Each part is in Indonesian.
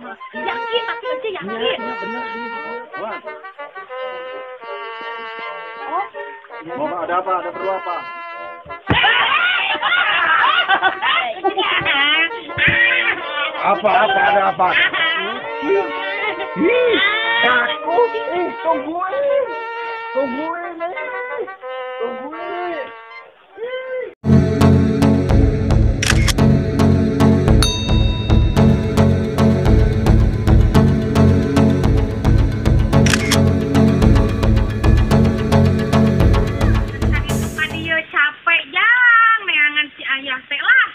Yakin tapi aja yakin. Iya benar ini. Wah, Oh. mau ada apa? Ada perlu apa? Apa? Ada apa? Ih, takut. Tungguin. Tungguin. Adio capek jang neangan si ayah teh lah.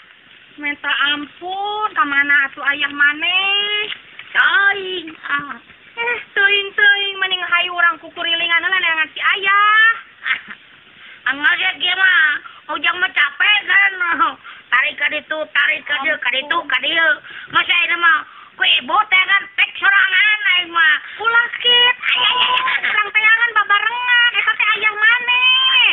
Minta ampun kemana atuh ayah maneh. Teuing. Teuing mending hayu urang kukurilingan lah neangan si ayah. Anggadek ge mah. Ujang mah capek kan. Tarik ka ditu, tarik ka dieu, ka ditu, ka dieu. Masa ini mah ku ibu teh kan tek sorangan aing mah. Ulah skit. Urang teangan babarengan eta teh ayah maneh.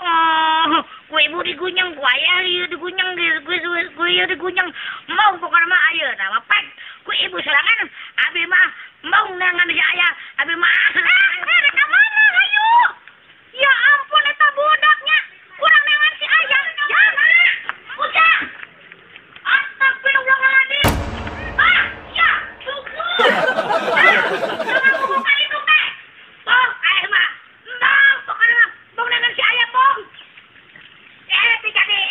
Oh, ku ibu digunyang, ku ayah ieu digunyang, ku ieu digunyang. Mau pokona mah ayeuna mah pek. Ku ibu sorangan, abi mah mau neangan si ayah, abi mah. Eta mana hayu? Ya ampun eta budaknya. Kurang neangan si ayah. Jangan. Ucap. Astagfirullahaladzim. Ya, syukur. Jangan ngomong kali itu teh. Bong, ayah mah. Bong, pokoknya mah. Bong neangan si ayah, bong. Tika-dik.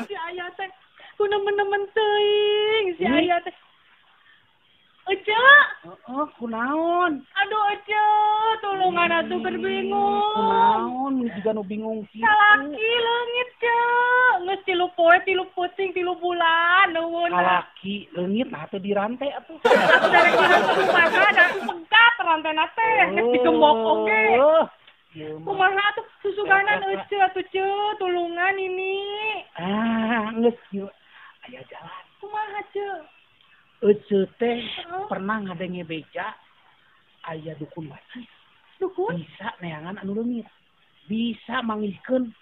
Si ayah teh. Ku nemen-nemen teuing si ayah teh. Ece. Oh, kunaon? Aduh Ece, tulungan atuh keur bingung. Kunaon juga nu bingung kitu. Salaki leungit Cek. Geus 3 poe, 3 peuting, 3 bulan nuwun. Kalaki leungit nah teu dirantai atuh. Atuh dari kira kumaha da pegat rantena teh, geus digembok oge. Kumaha atuh susuganan Ece atuh Cek, tulungan ini. Geus kieu aya jalan. Kumaha Cek? Ece teh pernah ngadenge beja aya dukun bacis. Dukun? Bisa neangan anu leungit. Bisa manggihkeun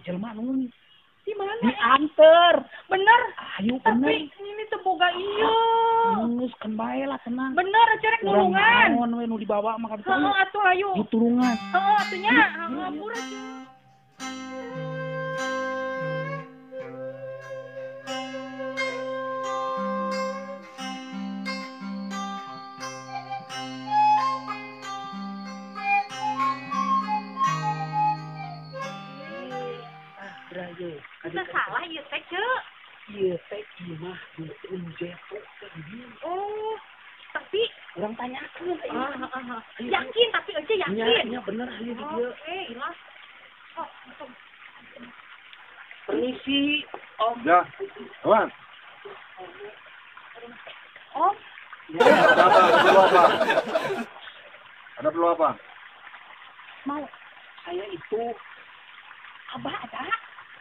jelema anu leungit. Di mana? Dianter. Bener. Ayo Tapi bener. ini teu boga ieu. Geus kan bae lah tenang. Bener cerek nulungan. Naon we nu dibawa mah kan Heeh atuh ayo. ditulungan. Heeh atuh nya. Heeh murah Cek. Rayo. Kita salah ieu teh Cek. Ieu teh ieu mah dukun jeto teh ieu. Oh, tapi Urang tanyakeun yakin tapi Ece yakin. Nya bener ieu di dieu. Oke, ilah. Oh, langsung. Permisi. Om. Ya, kawan. Oh, Ada apa? Ada perlu apa? Ada perlu apa? Mau saya itu Abah ada?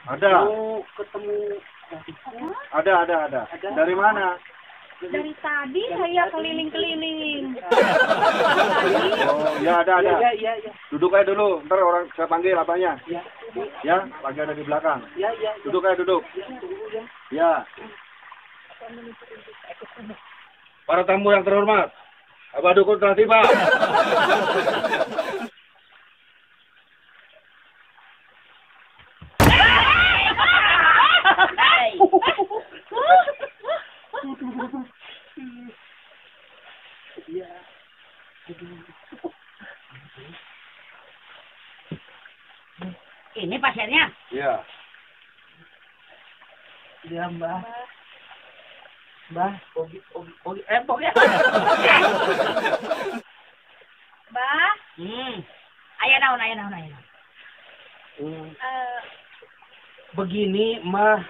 Ada. mau ketemu Ada. Dari mana? Dari tadi saya keliling-keliling. Oh, ya ada. Iya. Duduk aja dulu. Ntar orang saya panggil apanya. Ya. Ya, lagi ada di belakang. Ya. Duduk aja duduk. Tunggu ya. Ya. Para tamu yang terhormat, Abah Dukun telah tiba. Iya. Ini pasiennya. Iya. Iya, Mbah. Ogi. Bah, aya naon. Begini, Mah.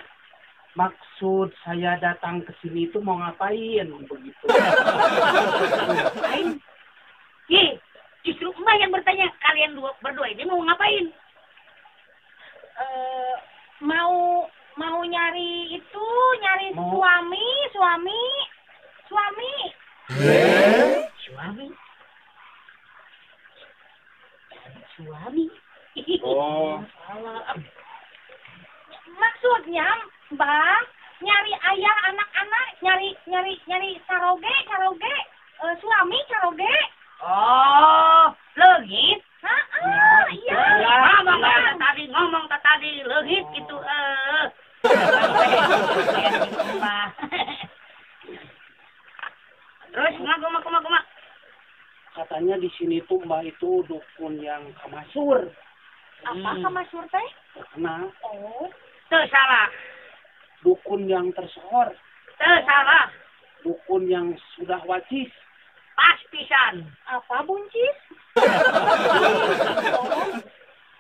Maksud saya datang ke sini itu mau ngapain begitu? Ngapain? Justru Mbah yang bertanya, kalian berdua ini mau ngapain? Mau nyari suami. Suami. Oh. Maksudnya, Mbah, nyari ayah anak-anak, nyari caroge, suami caroge. Oh, leungit. Iya. Ngomong tadi leungit gitu. Terus kumaha. Katanya di sini tuh Mbak itu dukun yang kamasur. Apa kamasur teh? Nah, Oh. Teu salah. dukun yang tersohor, Teu salah. dukun yang sudah wacis. Pas pisan. Apa buncis?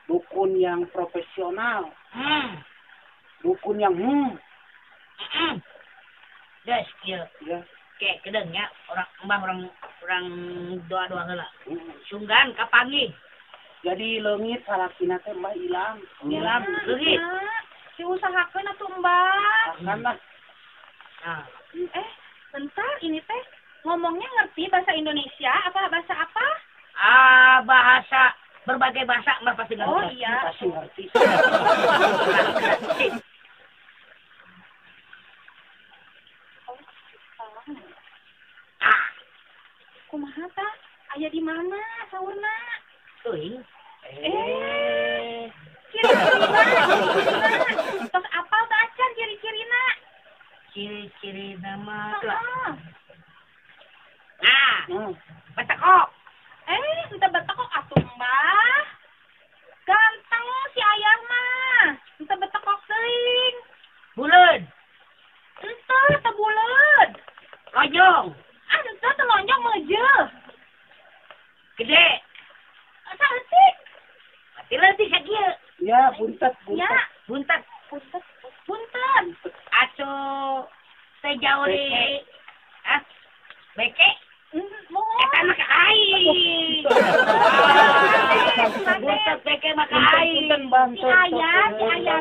Dukun yang profesional, dukun yang Des kieu. ya. Kayak kedengnya orang doa heula. Sunggan kapanggih. Jadi leungit salakina teh Mbak hilang. Hilang leungit. Diusahakeun atuh Mbak. Akanlah. Nah, Bentar ini teh ngomongnya ngerti bahasa Indonesia apa bahasa apa? bahasa berbagai bahasa Mbak pasti ngerti. Oh iya. Pasti ngerti. Kumaha tah? Aya di mana saurna? Teuing. Ciri-cirina. Tos apal teh acan ciri-cirina? Ciri-ciri nama. Heeh. Nah, betekok. Ente betekok atuh Mbah. Ganteng si ayah mah. Ente betekok teuing. Buleun. Ente teu buleud. Kojong. Ente teu lonjong meujeuh. Gede. Saeutik. Hati-hati sakieu. Ya, buntet. Ya, Buntet. punten. Aco teh jauh di. Beke. Eta mah ka aing. Buntet beke mah ka aing. Si ayah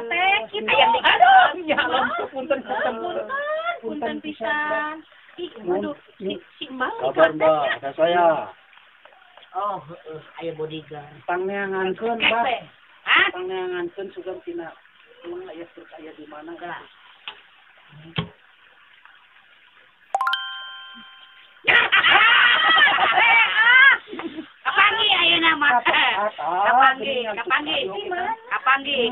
teh kita Ayah di- aduh, Jangan punten punten pisan. Ih, aduh, si Mbak. Kabar Mbak, ada saya. Oh, aya bodyguard. Pangneangankeun Mbak. Kepe. Hah? Pangneangankeun sugan tina. Emang aya percaya di mana Enggak. Kapangi ayeuna mah. Kapangi.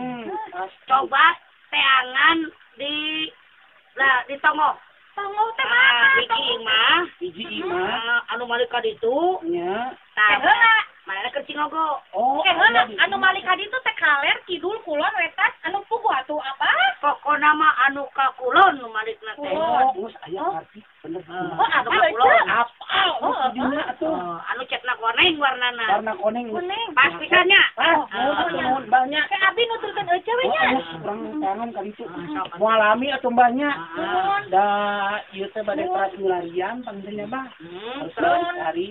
Coba teangan di Tongo. Tongo teh mana? Biji mah. Hiji imah. Anu malika ditu. Nya. Tah, mana keur Cingogo. Oh, Heula, anu malik ka ditu teh kaler, kidul, kulon, wetan, anu pugu atuh apa? Pokona mah anu ka kulon nu malikna teh. Oh, terus aya arti bener. Oh, apa Anu ka itu? kulon. Apal dina atuh. Anu cetna kuning warnana. Warna kuning. Kuning. Pas pisannya. Nuhun banyak. Kayak abi nuturkeun eueuh we nya. Urang tangan ka ditu. Moal atuh banyak. Da ieu teh bade keras milarian pangtenya Mbah. Terus hari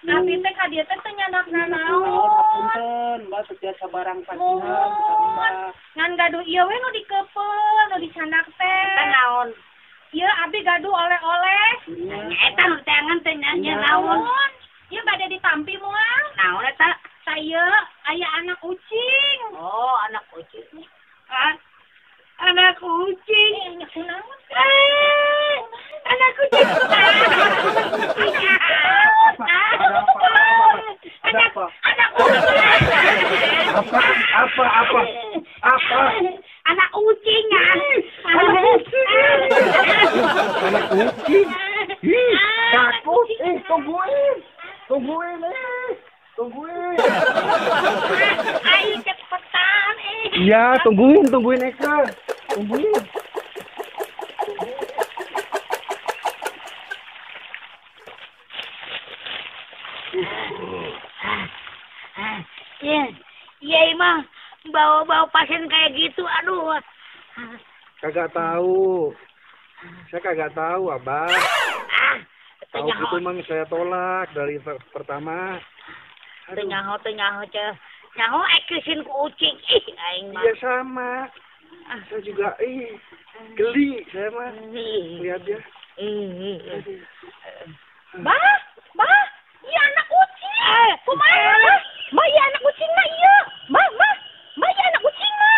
Abi teh ka dieu teh teu nyanakna naon. punten, Mbak biasa barang pasihan Mbak. Ngan gaduh ieu we nu dikeupel, nu disanak teh. Naon? Ieu abi gaduh oleh-oleh. Eta nu teangan teh nya naon? Ieu bade ditampi moal. Naon eta? Saya aya anak kucing. Oh, anak kucing. Anak kucing. Kunaon? Anak kucing. Ada apa? Anak kucing. Apa? Anak kucing. Anak kucing. Takut. Tungguin. Ayo cepetan. Iya, tungguin Eka. Tungguin. Iya emang bawa pasien kayak gitu, aduh. Kagak tahu. Saya kagak tahu, Abah. Tahu gitu emang saya tolak dari pertama. Nyaho ceh. Nyaho ekesin ku ucing. Ih, aing mah. Iya sama. Saya juga geli saya mah. Lihat ya. Bah, iya anak kucing. Kumaha? Bah, iya anak kucing mah iya. Bah, iya anak kucing mah.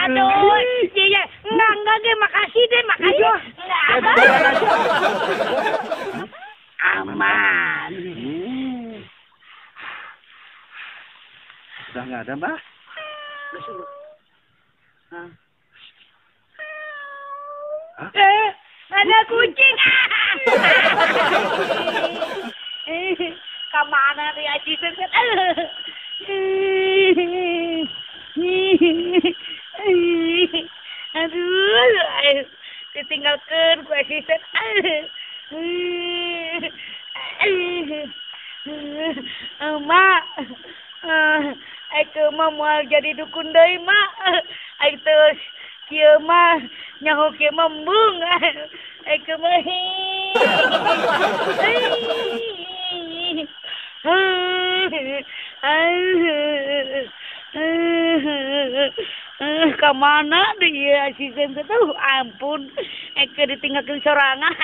Aduh, iya. ada, Mbah? Ada kucing. Kemana nih Aji Sengket? Aduh, ditinggalkan ku Aji Sengket. Mak, aku mau jadi dukun deui, Mak. Aku terus kieu mah nyaho kieu membung. Aku mah kemana dia si Sengket tuh? Ampun, aku ditinggalkan sorangan.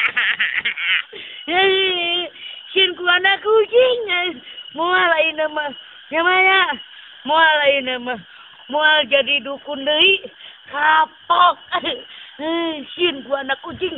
Sin ku anak kucing. Moal lain mah. Nyamanya. Moal lain mah. Moal jadi dukun deui. Kapok. Sin ku anak kucing.